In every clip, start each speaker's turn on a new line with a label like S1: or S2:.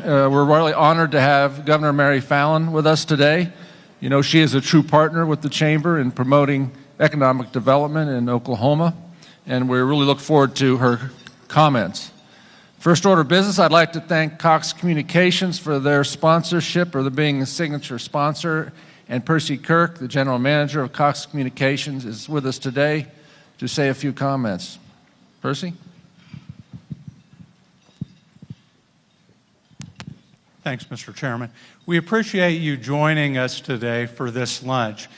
S1: We're really honored to have Governor Mary Fallin with us today. You know, she is a true partner with the Chamber in promoting economic development in Oklahoma, and we really look forward to her comments. First order of business, I'd like to thank Cox Communications for their sponsorship, or being a signature sponsor, and Percy Kirk, the General Manager of Cox Communications, is with us today to say a few comments. Percy?
S2: Thanks, Mr. Chairman. We appreciate you joining us today for this lunch.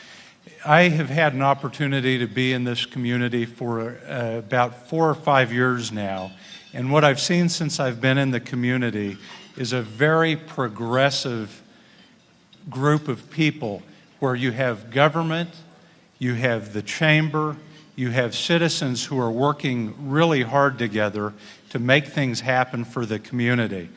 S2: I have had an opportunity to be in this community for about 4 or 5 years now, and what I've seen since I've been in the community is a very progressive group of people where you have government, you have the Chamber, you have citizens who are working really hard together to make things happen for the community.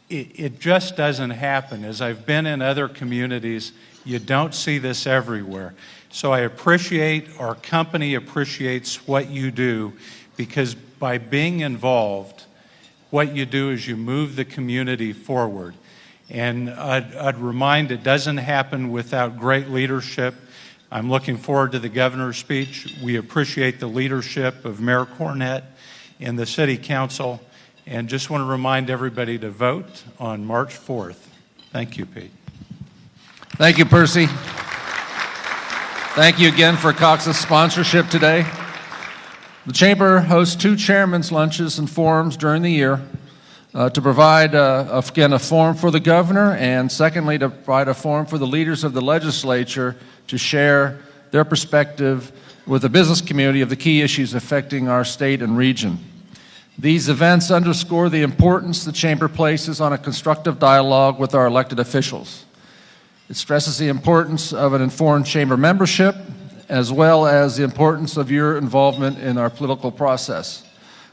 S2: It just doesn't happen. As I've been in other communities, you don't see this everywhere. So I appreciate, our company appreciates what you do, because by being involved, what you do is you move the community forward. And I'd remind, it doesn't happen without great leadership. I'm looking forward to the governor's speech. We appreciate the leadership of Mayor Cornett and the City Council. And just want to remind everybody to vote on March 4th. Thank you, Pete.
S1: Thank you, Percy. Thank you again for Cox's sponsorship today. The Chamber hosts 2 chairmen's lunches and forums during the year to provide, again, a forum for the governor, and secondly, to provide a forum for the leaders of the legislature to share their perspective with the business community of the key issues affecting our state and region. These events underscore the importance the Chamber places on a constructive dialogue with our elected officials. It stresses the importance of an informed Chamber membership, as well as the importance of your involvement in our political process.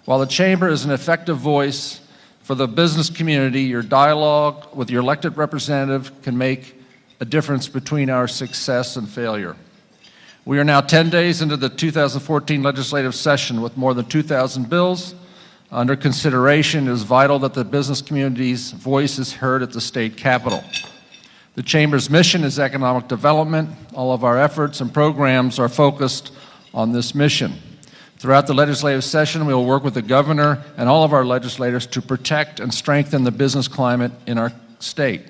S1: While the Chamber is an effective voice for the business community, your dialogue with your elected representative can make a difference between our success and failure. We are now 10 days into the 2014 legislative session with more than 2,000 bills under consideration. It is vital that the business community's voice is heard at the state capitol. The Chamber's mission is economic development. All of our efforts and programs are focused on this mission. Throughout the legislative session, we will work with the governor and all of our legislators to protect and strengthen the business climate in our state.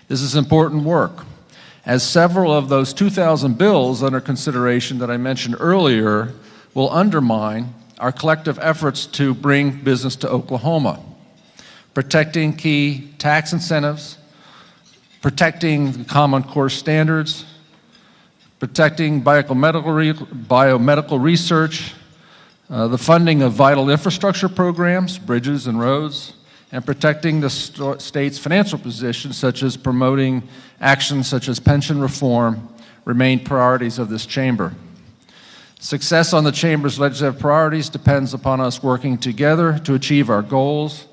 S1: This is important work, as several of those 2,000 bills under consideration that I mentioned earlier will undermine our collective efforts to bring business to Oklahoma, protecting key tax incentives, protecting the Common Core standards, protecting biomedical research, the funding of vital infrastructure programs, bridges and roads, and protecting the state's financial position, such as promoting actions such as pension reform, remain priorities of this Chamber. Success on the Chamber's legislative priorities depends upon us working together to achieve our goals.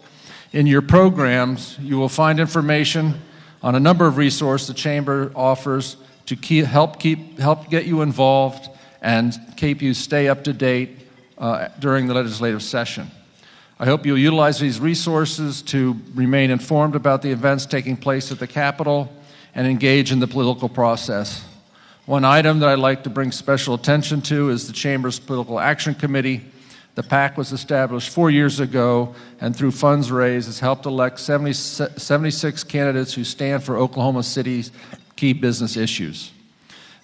S1: In your programs, you will find information on a number of resources the Chamber offers to help get you involved and keep you stay up to date during the legislative session. I hope you'll utilize these resources to remain informed about the events taking place at the Capitol and engage in the political process. One item that I'd like to bring special attention to is the Chamber's Political Action Committee. The PAC was established 4 years ago, and through funds raised has helped elect 76 candidates who stand for Oklahoma City's key business issues.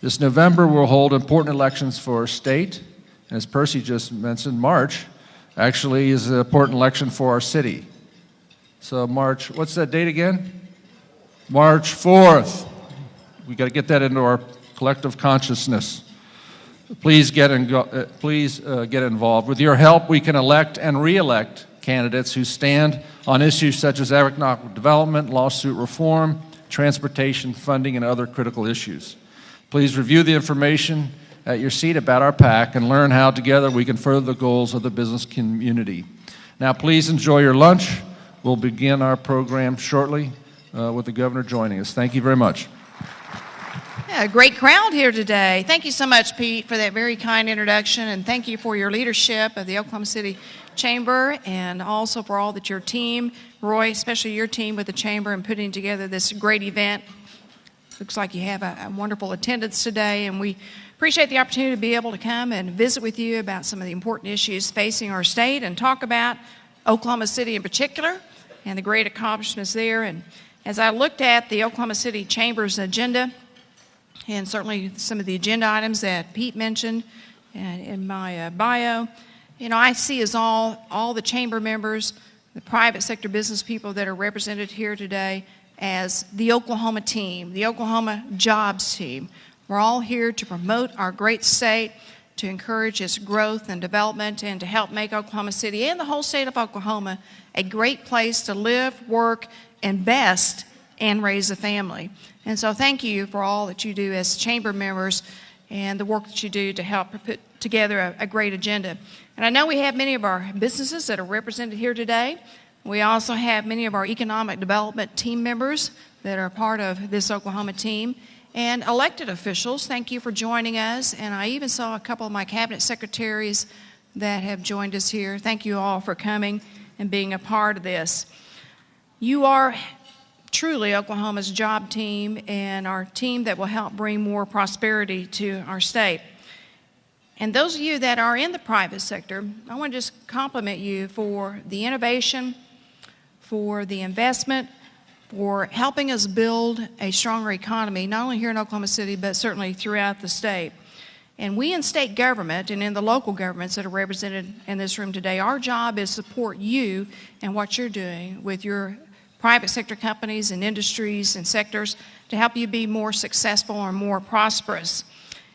S1: This November, we'll hold important elections for our state, and as Percy just mentioned, March actually is an important election for our city. So March, what's that date again? March 4th. We got to get that into our collective consciousness. Please get involved. With your help, we can elect and re-elect candidates who stand on issues such as economic development, lawsuit reform, transportation, funding, and other critical issues. Please review the information at your seat about our PAC and learn how together we can further the goals of the business community. Now, please enjoy your lunch. We'll begin our program shortly with the governor joining us. Thank you very much.
S3: Yeah, a great crowd here today. Thank you so much, Pete, for that very kind introduction, and thank you for your leadership of the Oklahoma City Chamber, and also for all that your team Roy, especially your team with the Chamber and putting together this great event. Looks like you have a wonderful attendance today, and we appreciate the opportunity to be able to come and visit with you about some of the important issues facing our state and talk about Oklahoma City in particular and the great accomplishments there. And as I looked at the Oklahoma City Chamber's agenda, and certainly some of the agenda items that Pete mentioned in my bio, I see as all the Chamber members, the private sector business people that are represented here today as the Oklahoma team, the Oklahoma jobs team. We're all here to promote our great state, to encourage its growth and development, and to help make Oklahoma City and the whole state of Oklahoma a great place to live, work, invest, and raise a family. And so thank you for all that you do as Chamber members and the work that you do to help put together a great agenda. And I know we have many of our businesses that are represented here today. We also have many of our economic development team members that are part of this Oklahoma team. And elected officials, thank you for joining us. And I even saw a couple of my cabinet secretaries that have joined us here. Thank you all for coming and being a part of this. You are truly Oklahoma's job team and our team that will help bring more prosperity to our state. And those of you that are in the private sector, I want to just compliment you for the innovation, for the investment, for helping us build a stronger economy, not only here in Oklahoma City, but certainly throughout the state. And we in state government and in the local governments that are represented in this room today, our job is to support you and what you're doing with your private sector companies and industries and sectors to help you be more successful or more prosperous.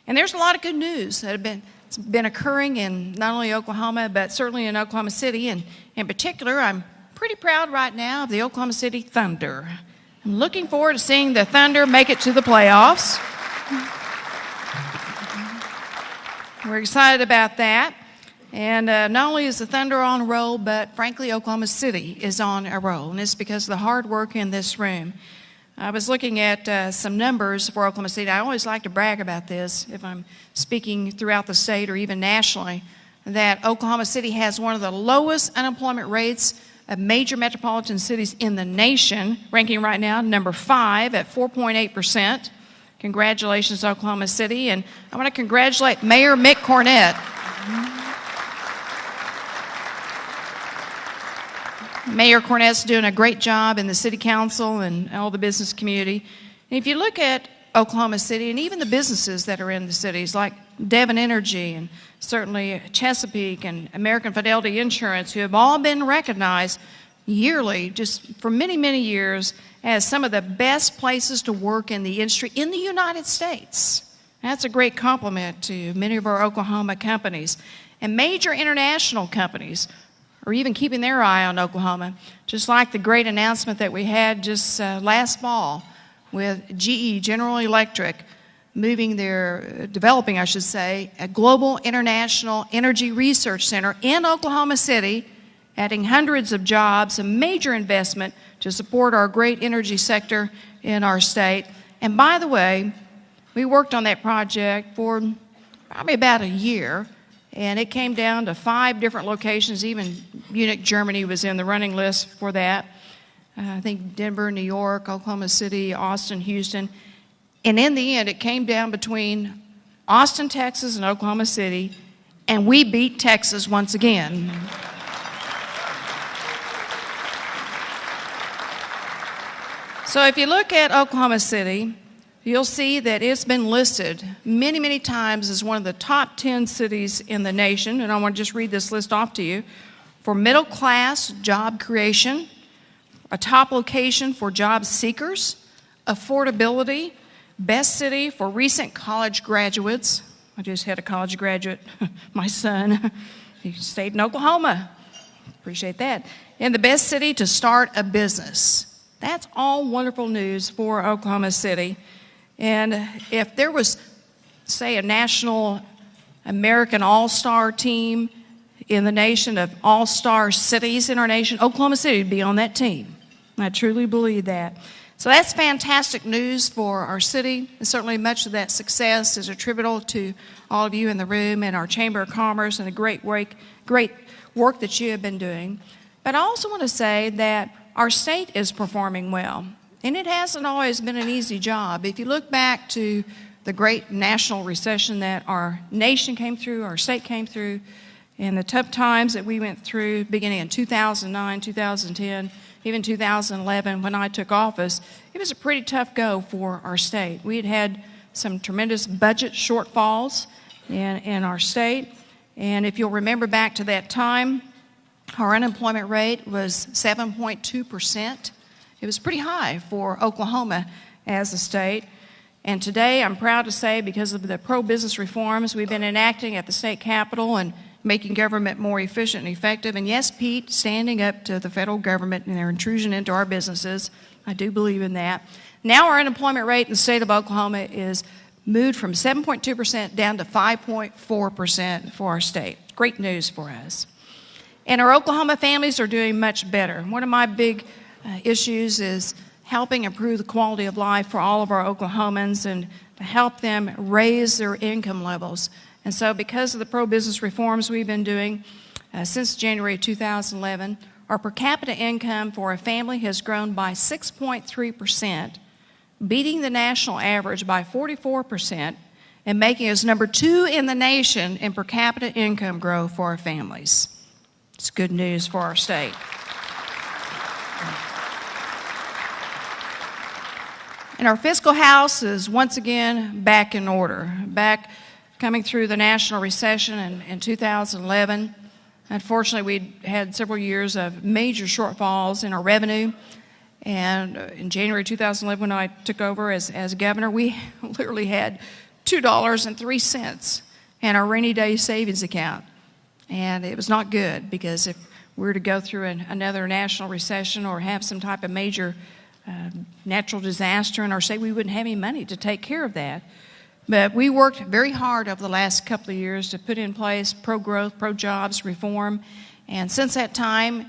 S3: And there's a lot of good news that have been occurring in not only Oklahoma, but certainly in Oklahoma City. And in particular, I'm pretty proud right now of the Oklahoma City Thunder. I'm looking forward to seeing the Thunder make it to the playoffs. We're excited about that. And not only is the Thunder on a roll, but frankly, Oklahoma City is on a roll. And it's because of the hard work in this room. I was looking at some numbers for Oklahoma City. I always like to brag about this if I'm speaking throughout the state or even nationally, that Oklahoma City has one of the lowest unemployment rates of major metropolitan cities in the nation, ranking right now number 5 at 4.8%. Congratulations, Oklahoma City. And I want to congratulate Mayor Mick Cornett. Mayor Cornett's doing a great job in the city council and all the business community. And if you look at Oklahoma City and even the businesses that are in the cities like Devon Energy and certainly Chesapeake and American Fidelity Insurance, who have all been recognized yearly, just for many, many years, as some of the best places to work in the industry in the United States. That's a great compliment to many of our Oklahoma companies. And major international companies are even keeping their eye on Oklahoma, just like the great announcement that we had just last fall with GE, General Electric, developing, I should say, a global international energy research center in Oklahoma City, adding hundreds of jobs, a major investment to support our great energy sector in our state. And by the way, we worked on that project for probably about a year, and it came down to 5 different locations. Even Munich, Germany was in the running list for that. I think Denver, New York, Oklahoma City, Austin, Houston. And in the end, it came down between Austin, Texas, and Oklahoma City, and we beat Texas once again. So if you look at Oklahoma City, you'll see that it's been listed many, many times as one of the top 10 cities in the nation, and I want to just read this list off to you, for middle-class job creation, a top location for job seekers, affordability, best city for recent college graduates. I just had a college graduate, my son. He stayed in Oklahoma. Appreciate that. And the best city to start a business. That's all wonderful news for Oklahoma City. And if there was, say, a national American all-star team in the nation of all-star cities in our nation, Oklahoma City would be on that team. I truly believe that. So that's fantastic news for our city. And certainly much of that success is attributable to all of you in the room and our Chamber of Commerce and the great work that you have been doing. But I also want to say that our state is performing well. And it hasn't always been an easy job. If you look back to the great national recession that our nation came through, our state came through, and the tough times that we went through beginning in 2009, 2010, even 2011 when I took office, it was a pretty tough go for our state. We had some tremendous budget shortfalls in our state. And if you'll remember back to that time, our unemployment rate was 7.2%. It was pretty high for Oklahoma as a state. And today, I'm proud to say, because of the pro-business reforms we've been enacting at the state capitol and making government more efficient and effective, and yes, Pete, standing up to the federal government and their intrusion into our businesses, I do believe in that. Now our unemployment rate in the state of Oklahoma is moved from 7.2% down to 5.4% for our state. Great news for us. And our Oklahoma families are doing much better. One of my big issues is helping improve the quality of life for all of our Oklahomans and to help them raise their income levels. And so because of the pro-business reforms we've been doing since January 2011, our per capita income for a family has grown by 6.3%, beating the national average by 44% and making us number 2 in the nation in per capita income growth for our families. It's good news for our state. And our fiscal house is once again back in order, back coming through the national recession in 2011. Unfortunately, we had several years of major shortfalls in our revenue. And in January 2011, when I took over as governor, we literally had $2.03 in our rainy day savings account. And it was not good, because if we were to go through another national recession or have some type of major natural disaster in our state, we wouldn't have any money to take care of that. But we worked very hard over the last couple of years to put in place pro-growth, pro-jobs reform. And since that time,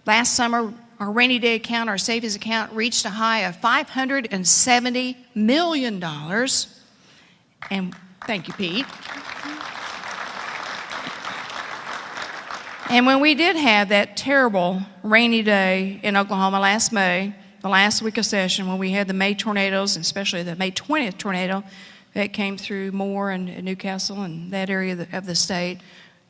S3: last summer, our rainy day account, our savings account, reached a high of $570 million. And thank you, Pete. And when we did have that terrible rainy day in Oklahoma last May, the last week of session, when we had the May tornadoes, especially the May 20th tornado that came through Moore and Newcastle and that area of the state,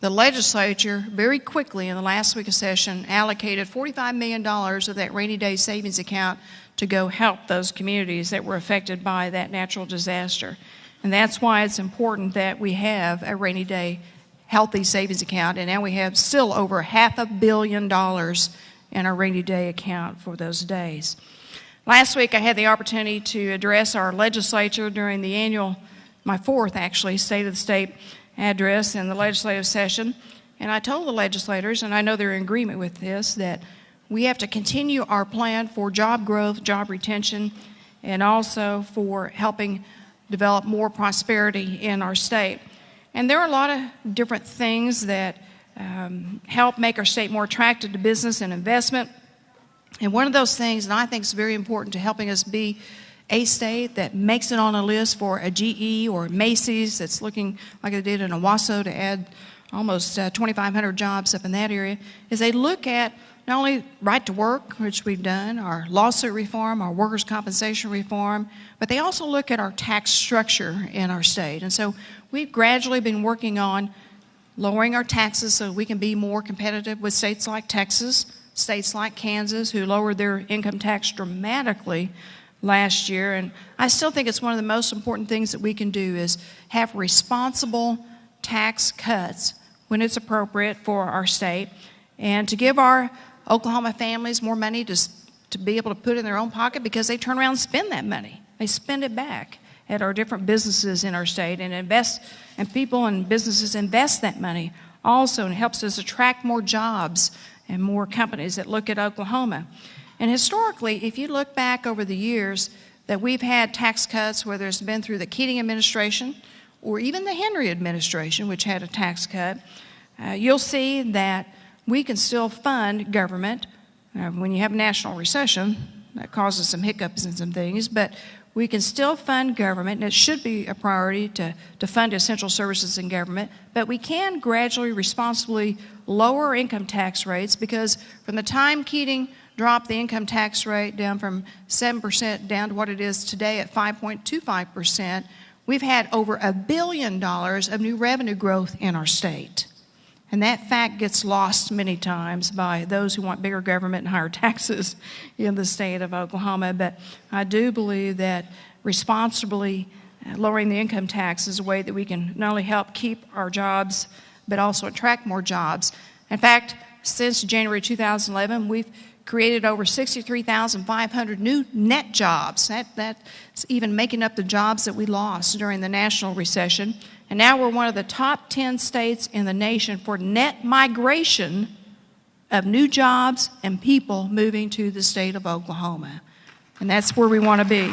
S3: the legislature very quickly in the last week of session allocated $45 million of that rainy day savings account to go help those communities that were affected by that natural disaster. And that's why it's important that we have a rainy day healthy savings account, and now we have still over $500 million in our rainy day account for those days. Last week I had the opportunity to address our legislature during the annual, my fourth actually, State of the State address in the legislative session, and I told the legislators, and I know they're in agreement with this, that we have to continue our plan for job growth, job retention, and also for helping develop more prosperity in our state. And there are a lot of different things that help make our state more attractive to business and investment. And one of those things, and I think is very important to helping us be a state that makes it on a list for a GE or Macy's that's looking like they did in Owasso to add almost 2,500 jobs up in that area, is they look at not only right to work, which we've done, our lawsuit reform, our workers' compensation reform, but they also look at our tax structure in our state. And so we've gradually been working on lowering our taxes so we can be more competitive with states like Texas, states like Kansas, who lowered their income tax dramatically last year. And I still think it's one of the most important things that we can do is have responsible tax cuts when it's appropriate for our state, and to give our Oklahoma families more money to be able to put in their own pocket, because they turn around and spend that money. They spend it back at our different businesses in our state and invest, and people and businesses invest that money also, and helps us attract more jobs and more companies that look at Oklahoma. And historically, if you look back over the years that we've had tax cuts, whether it's been through the Keating administration or even the Henry administration, which had a tax cut, you'll see that we can still fund government. When you have a national recession, that causes some hiccups and some things, but we can still fund government, and it should be a priority to fund essential services in government, but we can gradually, responsibly lower income tax rates, because from the time Keating dropped the income tax rate down from 7% down to what it is today at 5.25%, we've had over $1 billion of new revenue growth in our state. And that fact gets lost many times by those who want bigger government and higher taxes in the state of Oklahoma. But I do believe that responsibly lowering the income tax is a way that we can not only help keep our jobs, but also attract more jobs. In fact, since January 2011, we've created over 63,500 new net jobs. That's even making up the jobs that we lost during the national recession. And now we're one of the top 10 states in the nation for net migration of new jobs and people moving to the state of Oklahoma. And that's where we want to be.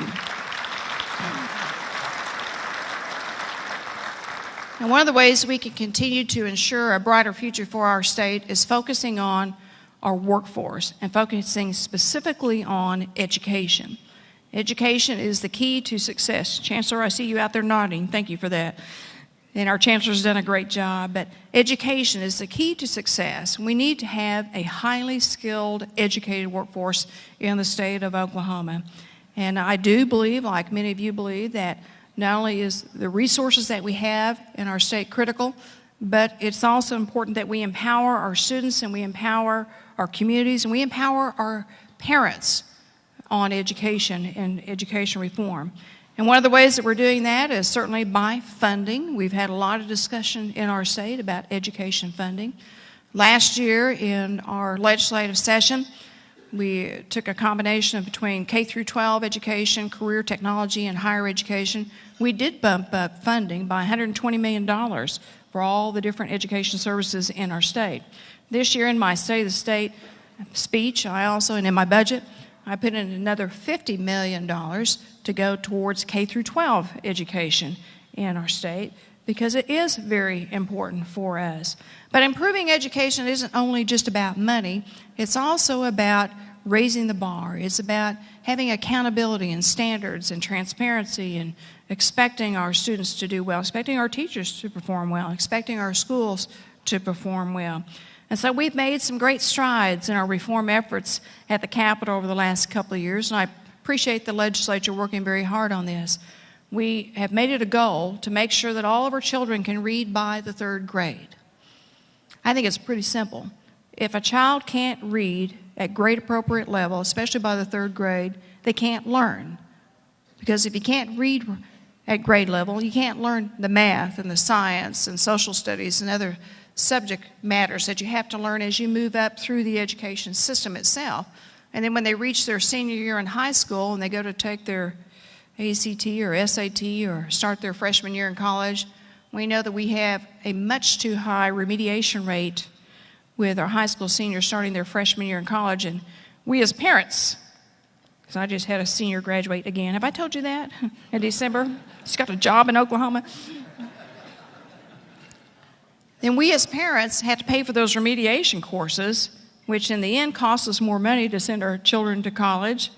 S3: And one of the ways we can continue to ensure a brighter future for our state is focusing on our workforce and focusing specifically on education. Education is the key to success. Chancellor, I see you out there nodding. Thank you for that. And our chancellor's done a great job. But education is the key to success. We need to have a highly skilled, educated workforce in the state of Oklahoma. And I do believe, like many of you believe, that not only is the resources that we have in our state critical, but it's also important that we empower our students and we empower our communities and we empower our parents on education and education reform. And one of the ways that we're doing that is certainly by funding. We've had a lot of discussion in our state about education funding. Last year in our legislative session, we took a combination of between K through 12 education, career technology, and higher education. We did bump up funding by $120 million for all the different education services in our state. This year in my State of the State speech, and in my budget, I put in another $50 million to go towards K through 12 education in our state because it is very important for us. But improving education isn't only just about money, it's also about raising the bar. It's about having accountability and standards and transparency and expecting our students to do well, expecting our teachers to perform well, expecting our schools to perform well. And so we've made some great strides in our reform efforts at the Capitol over the last couple of years, and I appreciate the legislature working very hard on this. We have made it a goal to make sure that all of our children can read by the 3rd grade. I think it's pretty simple. If a child can't read at grade appropriate level, especially by the 3rd grade, they can't learn. Because if you can't read at grade level, you can't learn the math and the science and social studies and other subject matters that you have to learn as you move up through the education system itself. And then when they reach their senior year in high school and they go to take their ACT or SAT or start their freshman year in college, we know that we have a much too high remediation rate with our high school seniors starting their freshman year in college. And we as parents, because I just had a senior graduate again. Have I told you that in December? She's got a job in Oklahoma. Then we as parents have to pay for those remediation courses, which in the end costs us more money to send our children to college.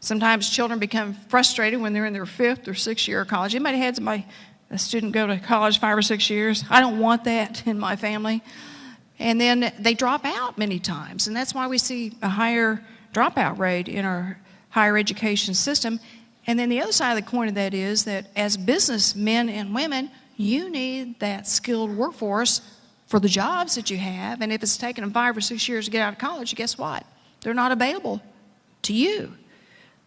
S3: Sometimes children become frustrated when they're in their 5th or 6th year of college. You might have had a student go to college 5 or 6 years. I don't want that in my family. And then they drop out many times, and that's why we see a higher dropout rate in our higher education system. And then the other side of the coin of that is that as businessmen and women, you need that skilled workforce for the jobs that you have. And if it's taken them 5 or 6 years to get out of college, guess what? They're not available to you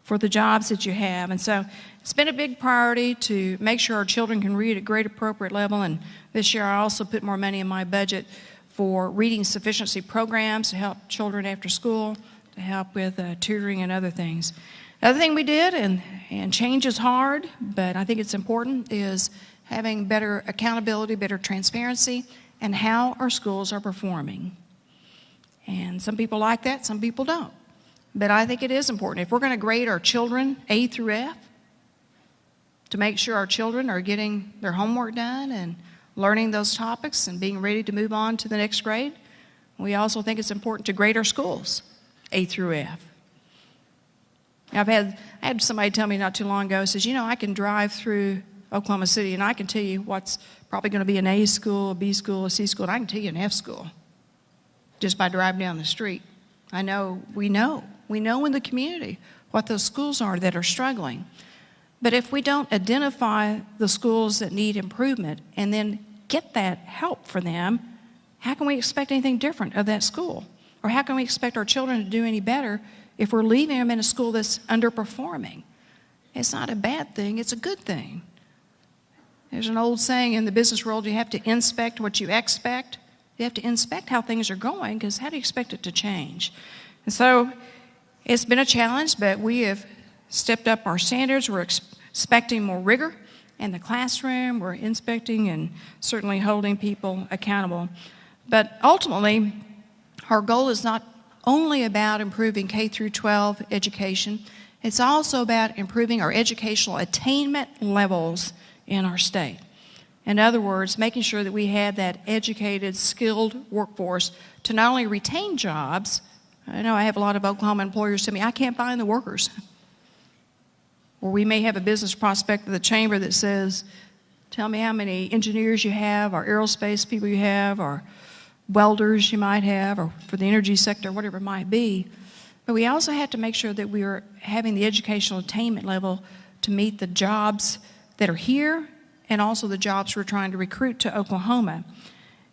S3: for the jobs that you have. And so it's been a big priority to make sure our children can read at grade appropriate level. And this year I also put more money in my budget for reading sufficiency programs to help children after school, to help with tutoring and other things. The other thing we did, and change is hard, but I think it's important, is having better accountability, better transparency, and how our schools are performing. And some people like that, some people don't. But I think it is important. If we're going to grade our children A through F, to make sure our children are getting their homework done and learning those topics and being ready to move on to the next grade, we also think it's important to grade our schools A through F. I had somebody tell me not too long ago, says, I can drive through Oklahoma City and I can tell you what's probably going to be an A school, a B school, a C school, and I can tell you an F school just by driving down the street. We know We know in the community what those schools are that are struggling. But if we don't identify the schools that need improvement and then get that help for them, how can we expect anything different of that school? Or how can we expect our children to do any better if we're leaving them in a school that's underperforming? It's not a bad thing, it's a good thing. There's an old saying in the business world, you have to inspect what you expect. You have to inspect how things are going, because how do you expect it to change? And so it's been a challenge, but we have stepped up our standards. We're expecting more rigor in the classroom. We're inspecting and certainly holding people accountable. But ultimately, our goal is not only about improving K through 12 education, it's also about improving our educational attainment levels in our state. In other words, making sure that we have that educated, skilled workforce to not only retain jobs. I know I have a lot of Oklahoma employers tell me, I can't find the workers. Or we may have a business prospect of the chamber that says, tell me how many engineers you have, or aerospace people you have, or welders you might have, or for the energy sector, whatever it might be. But we also have to make sure that we are having the educational attainment level to meet the jobs that are here and also the jobs we're trying to recruit to Oklahoma.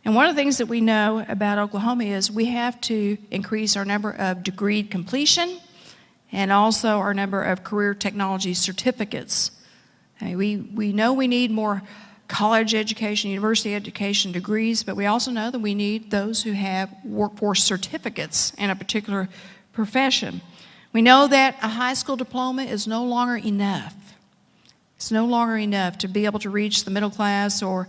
S3: And one of the things that we know about Oklahoma is we have to increase our number of degree completion and also our number of career technology certificates. We know we need more college education, university education degrees, but we also know that we need those who have workforce certificates in a particular profession. We know that a high school diploma is no longer enough. It's no longer enough to be able to reach the middle class or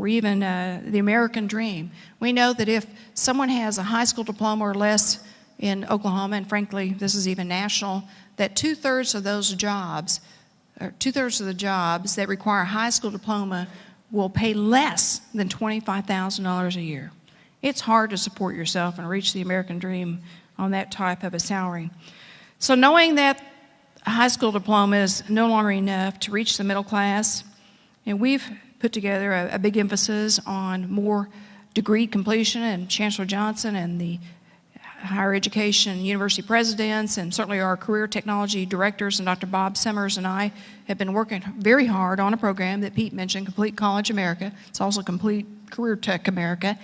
S3: even the American dream. We know that if someone has a high school diploma or less in Oklahoma, and frankly, this is even national, that two-thirds of those jobs, or two-thirds of the jobs that require a high school diploma will pay less than $25,000 a year. It's hard to support yourself and reach the American dream on that type of a salary. So knowing that a high school diploma is no longer enough to reach the middle class, and we've put together a big emphasis on more degree completion, and Chancellor Johnson and the higher education university presidents and certainly our career technology directors and Dr. Bob Summers and I have been working very hard on a program that Pete mentioned, Complete College America. It's also Complete Career Tech America.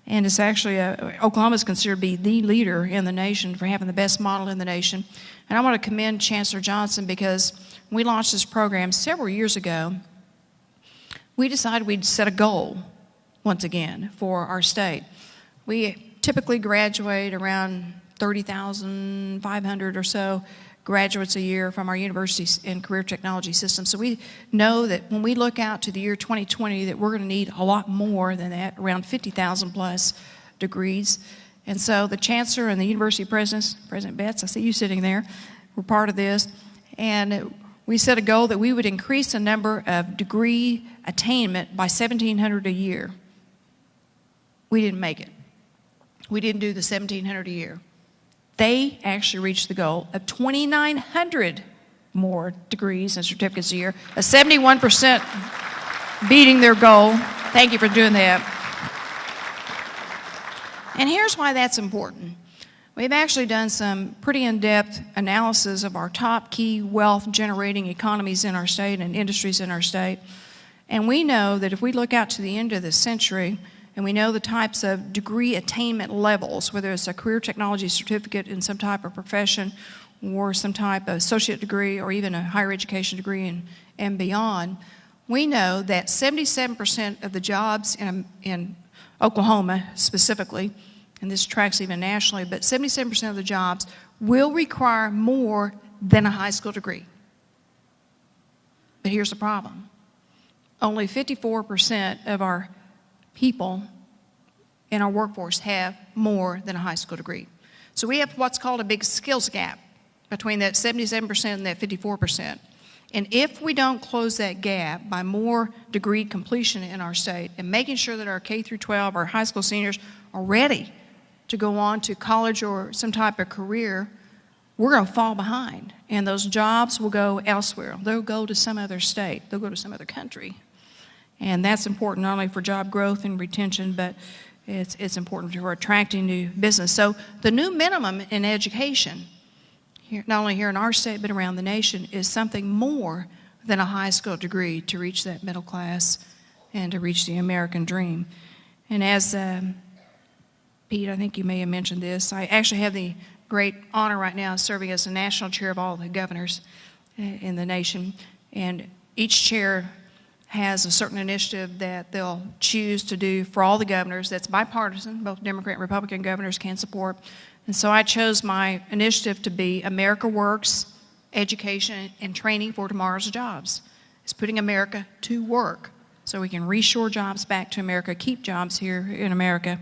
S3: And it's actually, Oklahoma is considered to be the leader in the nation for having the best model in the nation. And I want to commend Chancellor Johnson because when we launched this program several years ago, we decided we'd set a goal once again for our state. We typically graduate around 30,500 or so graduates a year from our universities and career technology system. So we know that when we look out to the year 2020 that we're going to need a lot more than that, around 50,000 plus degrees. And so the chancellor and the university presidents, President Betts, I see you sitting there, were part of this. And we set a goal that we would increase the number of degree attainment by 1,700 a year. We didn't make it. We didn't do the 1,700 a year. They actually reached the goal of 2,900 more degrees and certificates a year, a 71% beating their goal. Thank you for doing that. And here's why that's important. We've actually done some pretty in-depth analysis of our top key wealth-generating economies in our state and industries in our state. And we know that if we look out to the end of the century, and we know the types of degree attainment levels, whether it's a career technology certificate in some type of profession or some type of associate degree or even a higher education degree and beyond, we know that 77% of the jobs in Oklahoma specifically, and this tracks even nationally, but 77% of the jobs will require more than a high school degree. But here's the problem. Only 54% of our people in our workforce have more than a high school degree. So we have what's called a big skills gap between that 77% and that 54%. And if we don't close that gap by more degree completion in our state and making sure that our K through 12, our high school seniors are ready to go on to college or some type of career, we're going to fall behind. And those jobs will go elsewhere. They'll go to some other state. They'll go to some other country. And that's important not only for job growth and retention, but it's important for attracting new business. So the new minimum in education here, not only here in our state but around the nation, is something more than a high school degree to reach that middle class and to reach the American dream. And as Pete, I think you may have mentioned this, I actually have the great honor right now of serving as the national chair of all the governors in the nation. And each chair has a certain initiative that they'll choose to do for all the governors that's bipartisan, both Democrat and Republican governors can support. And so I chose my initiative to be America Works, Education and Training for Tomorrow's Jobs. It's putting America to work so we can reshore jobs back to America, keep jobs here in America,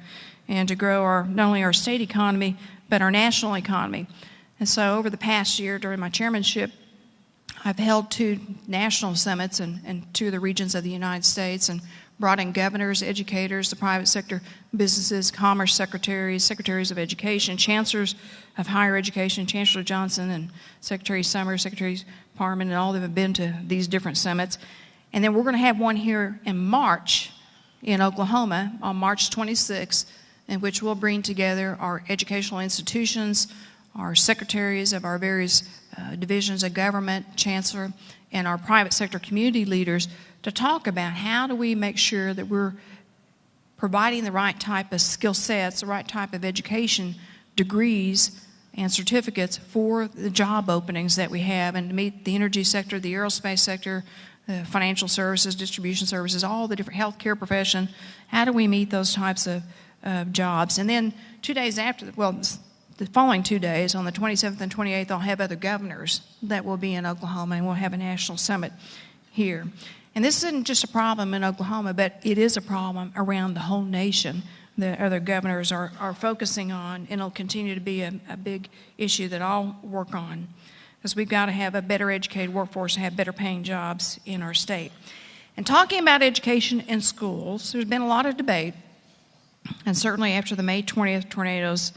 S3: and to grow not only our state economy, but our national economy. And so over the past year during my chairmanship, I've held 2 national summits in 2 of the regions of the United States and brought in governors, educators, the private sector, businesses, commerce secretaries, secretaries of education, chancellors of higher education, Chancellor Johnson and Secretary Summers, Secretary Parman, and all of them have been to these different summits. And then we're going to have one here in March in Oklahoma on March 26th, in which we'll bring together our educational institutions, our secretaries of our various divisions of government, chancellor, and our private sector community leaders to talk about how do we make sure that we're providing the right type of skill sets, the right type of education, degrees, and certificates for the job openings that we have, and to meet the energy sector, the aerospace sector, the financial services, distribution services, all the different healthcare profession. How do we meet those types of jobs? And then 2 days after, the following 2 days, on the 27th and 28th, I'll have other governors that will be in Oklahoma, and we'll have a national summit here. And this isn't just a problem in Oklahoma, but it is a problem around the whole nation that other governors are focusing on, and it'll continue to be a big issue that I'll work on, because we've got to have a better educated workforce and have better paying jobs in our state. And talking about education in schools, there's been a lot of debate, and certainly after the May 20th tornadoes,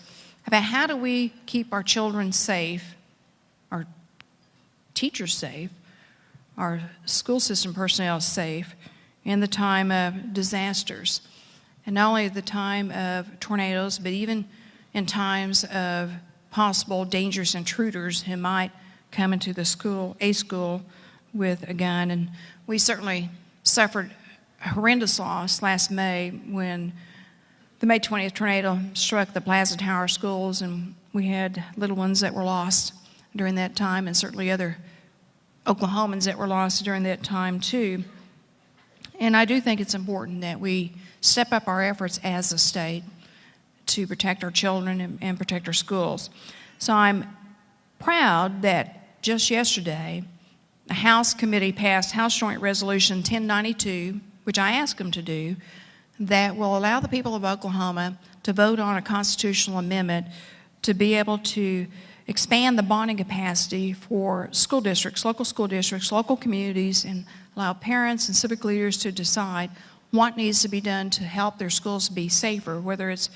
S3: about how do we keep our children safe, our teachers safe, our school system personnel safe in the time of disasters. And not only at the time of tornadoes, but even in times of possible dangerous intruders who might come into a school with a gun. And we certainly suffered a horrendous loss last May when the May 20th tornado struck the Plaza Tower schools, and we had little ones that were lost during that time, and certainly other Oklahomans that were lost during that time too. And I do think it's important that we step up our efforts as a state to protect our children and protect our schools. So I'm proud that just yesterday, the House committee passed House Joint Resolution 1092, which I asked them to do, that will allow the people of Oklahoma to vote on a constitutional amendment to be able to expand the bonding capacity for school districts, local communities, and allow parents and civic leaders to decide what needs to be done to help their schools be safer, whether it's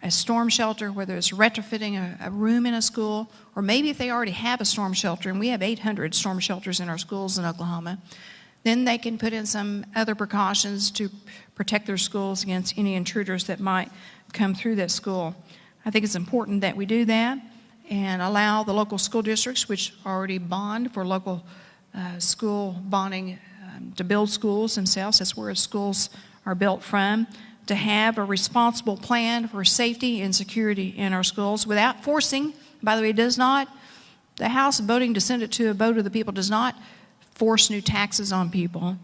S3: a storm shelter, whether it's retrofitting a room in a school, or maybe if they already have a storm shelter, and we have 800 storm shelters in our schools in Oklahoma, then they can put in some other precautions to protect their schools against any intruders that might come through that school. I think it's important that we do that and allow the local school districts, which already bond for local school bonding to build schools themselves. That's where schools are built from, to have a responsible plan for safety and security in our schools without forcing. By the way, the House voting to send it to a vote of the people does not force new taxes on people.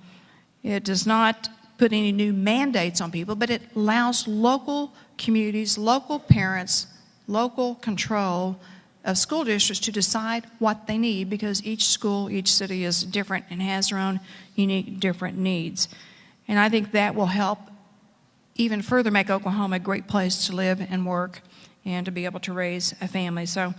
S3: It does not put any new mandates on people, but it allows local communities, local parents, local control of school districts to decide what they need, because each school, each city is different and has their own unique, different needs. And I think that will help even further make Oklahoma a great place to live and work and to be able to raise a family. So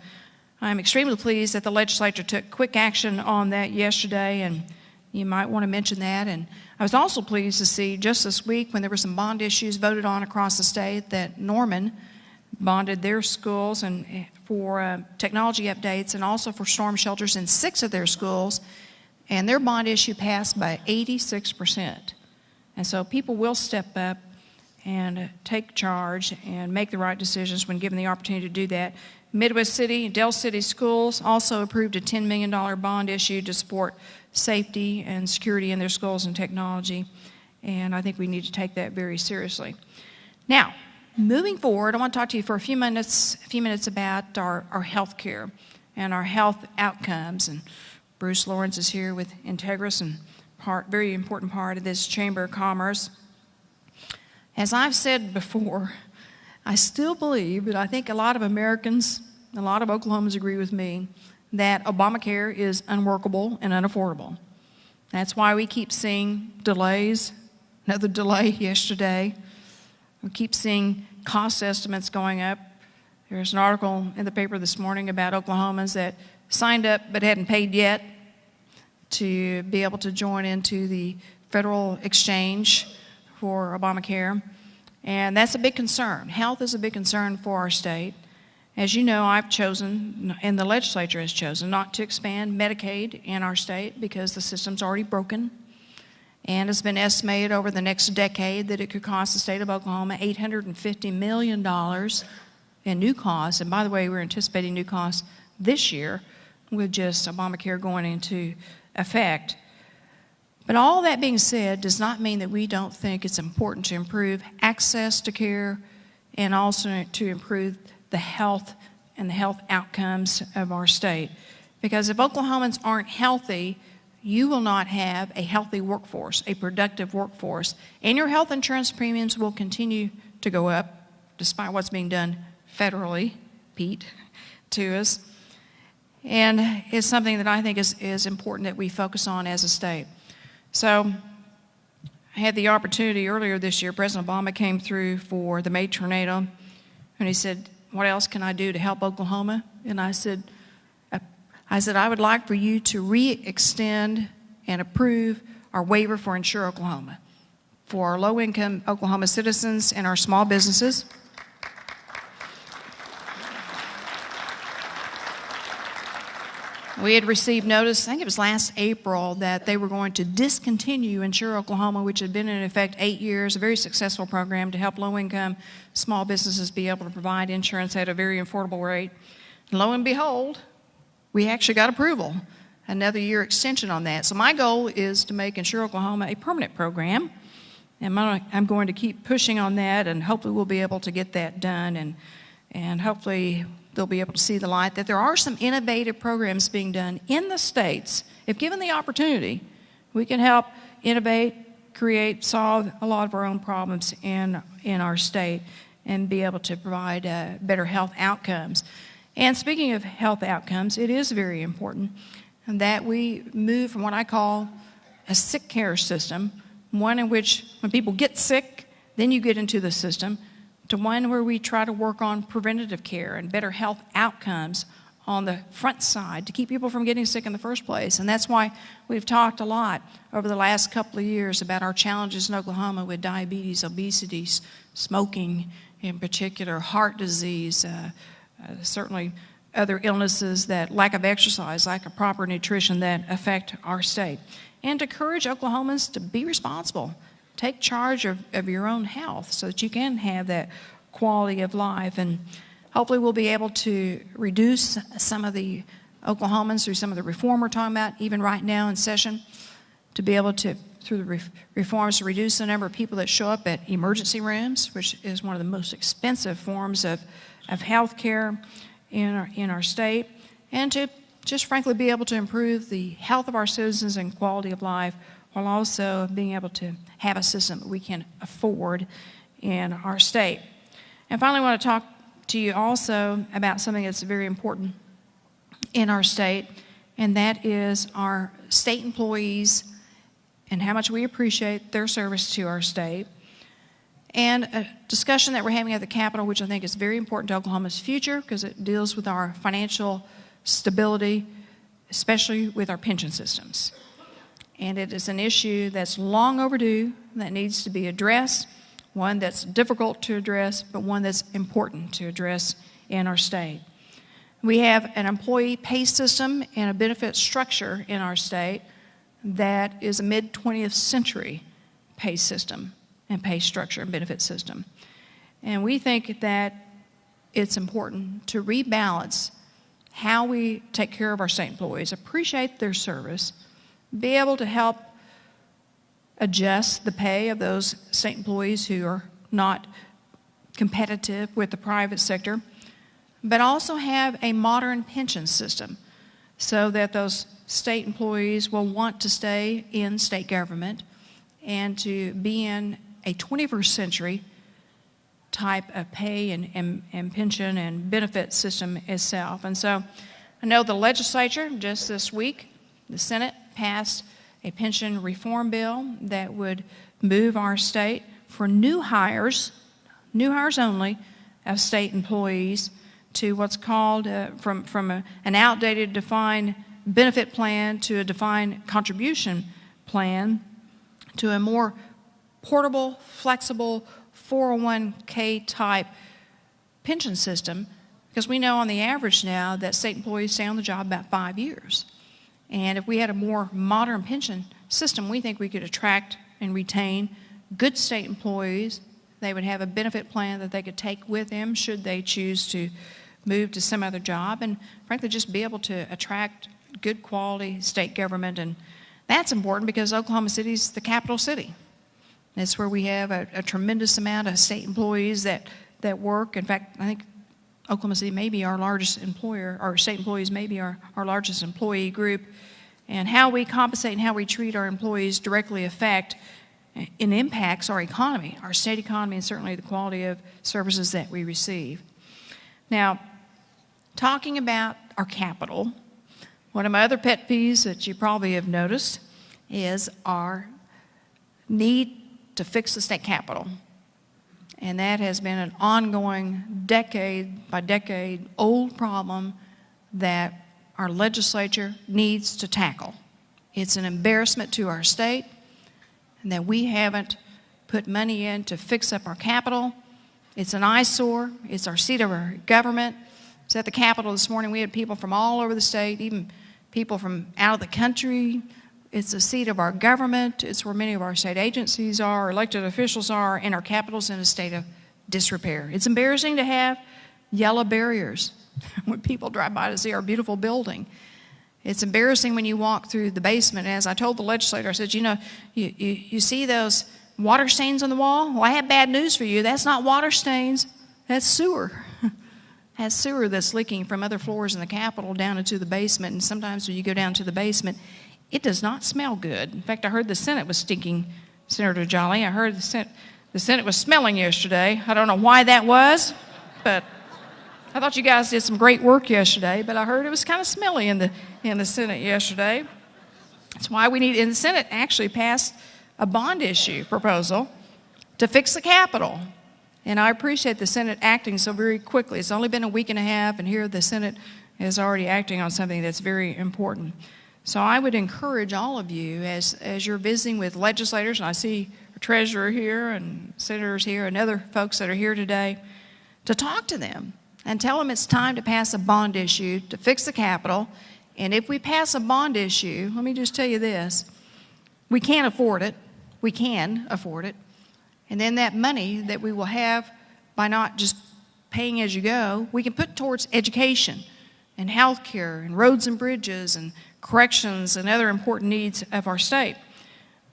S3: I'm extremely pleased that the legislature took quick action on that yesterday, and you might want to mention that. And I was also pleased to see just this week, when there were some bond issues voted on across the state, that Norman bonded their schools and for technology updates and also for storm shelters in 6 of their schools, and their bond issue passed by 86%. And so people will step up and take charge and make the right decisions when given the opportunity to do that. Midwest City, Del City Schools also approved a $10 million bond issue to support safety and security in their schools and technology, and I think we need to take that very seriously. Now, moving forward, I want to talk to you for a few minutes about our health care and our health outcomes. And Bruce Lawrence is here with Integris, and very important part of this Chamber of Commerce. As I've said before, I still believe, but I think a lot of Americans, a lot of Oklahomans agree with me, that Obamacare is unworkable and unaffordable. That's why we keep seeing delays, another delay yesterday. We keep seeing cost estimates going up. There's an article in the paper this morning about Oklahomans that signed up but hadn't paid yet to be able to join into the federal exchange for Obamacare. And that's a big concern. Health is a big concern for our state. As you know, I've chosen, and the legislature has chosen, not to expand Medicaid in our state because the system's already broken. And it's been estimated over the next decade that it could cost the state of Oklahoma $850 million in new costs. And by the way, we're anticipating new costs this year with just Obamacare going into effect. But all that being said does not mean that we don't think it's important to improve access to care and also to improve the health and the health outcomes of our state. Because if Oklahomans aren't healthy, you will not have a healthy workforce, a productive workforce, and your health insurance premiums will continue to go up despite what's being done federally, Pete, to us. And it's something that I think is important that we focus on as a state. So I had the opportunity earlier this year, President Obama came through for the May tornado, and he said, "What else can I do to help Oklahoma?" And I said, I would like for you to re-extend and approve our waiver for Insure Oklahoma for our low-income Oklahoma citizens and our small businesses. We had received notice, I think it was last April, that they were going to discontinue Insure Oklahoma, which had been in effect 8 years, a very successful program to help low-income small businesses be able to provide insurance at a very affordable rate. And lo and behold, we actually got approval, another year extension on that. So my goal is to make Insure Oklahoma a permanent program, and I'm going to keep pushing on that, and hopefully we'll be able to get that done, and hopefully they'll be able to see the light that there are some innovative programs being done in the states. If given the opportunity, we can help innovate, create, solve a lot of our own problems in our state and be able to provide better health outcomes. And speaking of health outcomes, it is very important that we move from what I call a sick care system, one in which when people get sick, then you get into the system, to one where we try to work on preventative care and better health outcomes on the front side to keep people from getting sick in the first place. And that's why we've talked a lot over the last couple of years about our challenges in Oklahoma with diabetes, obesity, smoking in particular, heart disease, certainly other illnesses, that lack of exercise, lack of proper nutrition that affect our state. And to encourage Oklahomans to be responsible. Take charge of your own health so that you can have that quality of life. And hopefully we'll be able to reduce some of the Oklahomans through some of the reform we're talking about, even right now in session, to be able to, through the reforms, to reduce the number of people that show up at emergency rooms, which is one of the most expensive forms of health care in our state, and to just frankly be able to improve the health of our citizens and quality of life, while also being able to have a system that we can afford in our state. And finally, I want to talk to you also about something that's very important in our state, and that is our state employees and how much we appreciate their service to our state. And a discussion that we're having at the Capitol, which I think is very important to Oklahoma's future because it deals with our financial stability, especially with our pension systems. And it is an issue that's long overdue, that needs to be addressed, one that's difficult to address, but one that's important to address in our state. We have an employee pay system and a benefit structure in our state that is a mid-20th century pay system and pay structure and benefit system. And we think that it's important to rebalance how we take care of our state employees, appreciate their service, be able to help adjust the pay of those state employees who are not competitive with the private sector, but also have a modern pension system so that those state employees will want to stay in state government and to be in a 21st century type of pay and pension and benefit system itself. And so I know the legislature just this week, the Senate passed a pension reform bill that would move our state for new hires only, of state employees to what's called from an outdated defined benefit plan to a defined contribution plan to a more portable, flexible 401k type pension system, because we know on the average now that state employees stay on the job about 5 years. And if we had a more modern pension system, we think we could attract and retain good state employees. They would have a benefit plan that they could take with them should they choose to move to some other job, and frankly just be able to attract good quality state government. And that's important because Oklahoma City is the capital city. It's where we have a tremendous amount of state employees that work. In fact, I think Oklahoma City may be our largest employer, or state employees may be our largest employee group. And how we compensate and how we treat our employees directly affect and impacts our economy, our state economy, and certainly the quality of services that we receive. Now, talking about our capital, one of my other pet peeves that you probably have noticed is our need to fix the state capitol. And that has been an ongoing, decade by decade old problem that our legislature needs to tackle. It's an embarrassment to our state, and that we haven't put money in to fix up our Capitol. It's an eyesore. It's our seat of our government. It's at the Capitol this morning. We had people from all over the state, even people from out of the country. It's the seat of our government. It's where many of our state agencies are, elected officials are, and our Capitol's in a state of disrepair. It's embarrassing to have yellow barriers when people drive by to see our beautiful building. It's embarrassing when you walk through the basement. As I told the legislator, I said, you know, you see those water stains on the wall? Well, I have bad news for you. That's not water stains. That's sewer. That's sewer that's leaking from other floors in the Capitol down into the basement. And sometimes when you go down to the basement, it does not smell good. In fact, I heard the Senate was stinking, Senator Jolly. I heard the Senate was smelling yesterday. I don't know why that was, but I thought you guys did some great work yesterday, but I heard it was kind of smelly in the Senate yesterday. That's why we need, and the Senate actually passed a bond issue proposal to fix the Capitol. And I appreciate the Senate acting so very quickly. It's only been a week and a half, and here the Senate is already acting on something that's very important. So I would encourage all of you, as you're visiting with legislators, and I see a treasurer here and senators here and other folks that are here today, to talk to them and tell them it's time to pass a bond issue to fix the Capitol. And if we pass a bond issue, let me just tell you this, we can't afford it. We can afford it. And then that money that we will have by not just paying as you go, we can put towards education and health care and roads and bridges and corrections and other important needs of our state.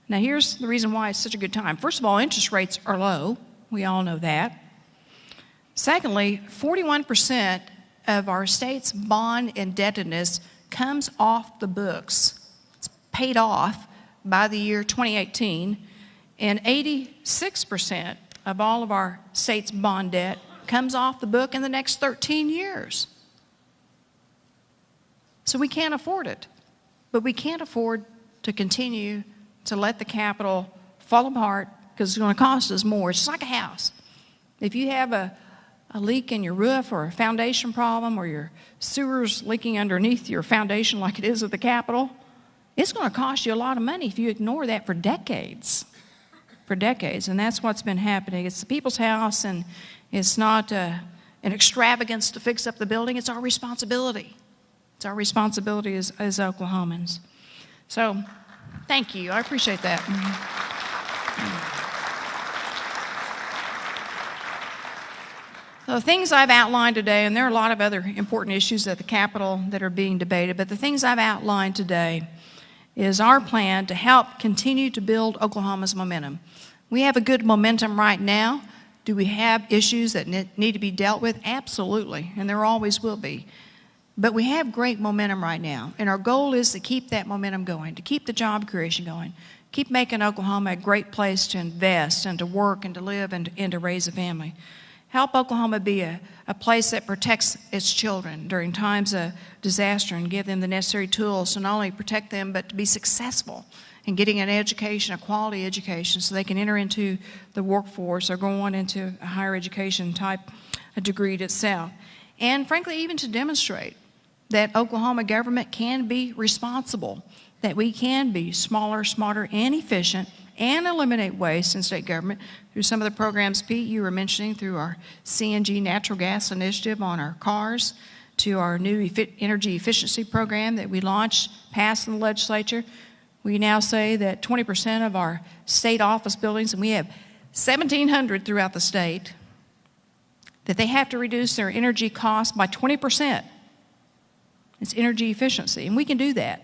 S3: Now, here's the reason why it's such a good time. First of all, interest rates are low. We all know that. Secondly, 41% of our state's bond indebtedness comes off the books. It's paid off by the year 2018, and 86% of all of our state's bond debt comes off the book in the next 13 years. So we can't afford it, but we can't afford to continue to let the Capitol fall apart because it's going to cost us more. It's just like a house. If you have a leak in your roof or a foundation problem or your sewers leaking underneath your foundation like it is at the Capitol, it's going to cost you a lot of money if you ignore that for decades. For decades, and that's what's been happening. It's the people's house, and it's not an extravagance to fix up the building. It's our responsibility. It's our responsibility as Oklahomans. So, thank you. I appreciate that. The things I've outlined today, and there are a lot of other important issues at the Capitol that are being debated, but the things I've outlined today is our plan to help continue to build Oklahoma's momentum. We have a good momentum right now. Do we have issues that need to be dealt with? Absolutely, and there always will be. But we have great momentum right now, and our goal is to keep that momentum going, to keep the job creation going, keep making Oklahoma a great place to invest and to work and to live and to raise a family. Help Oklahoma be a place that protects its children during times of disaster and give them the necessary tools to not only protect them but to be successful in getting an education, a quality education, so they can enter into the workforce or go on into a higher education type of degree itself. And frankly, even to demonstrate that Oklahoma government can be responsible, that we can be smaller, smarter, and efficient, and eliminate waste in state government through some of the programs, Pete, you were mentioning, through our CNG natural gas initiative on our cars, to our new energy efficiency program that we launched, passed in the legislature. We now say that 20% of our state office buildings, and we have 1,700 throughout the state, that they have to reduce their energy costs by 20%. It's energy efficiency, and we can do that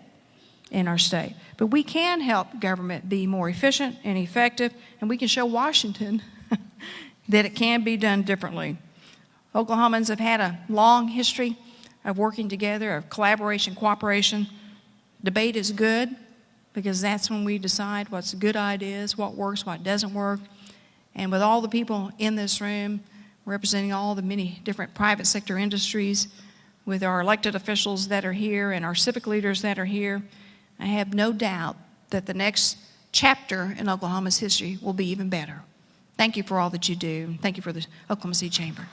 S3: in our state. But we can help government be more efficient and effective, and we can show Washington that it can be done differently. Oklahomans have had a long history of working together, of collaboration, cooperation. Debate is good because that's when we decide what's good ideas, what works, what doesn't work. And with all the people in this room representing all the many different private sector industries, with our elected officials that are here and our civic leaders that are here, I have no doubt that the next chapter in Oklahoma's history will be even better. Thank you for all that you do. Thank you for the Oklahoma City Chamber.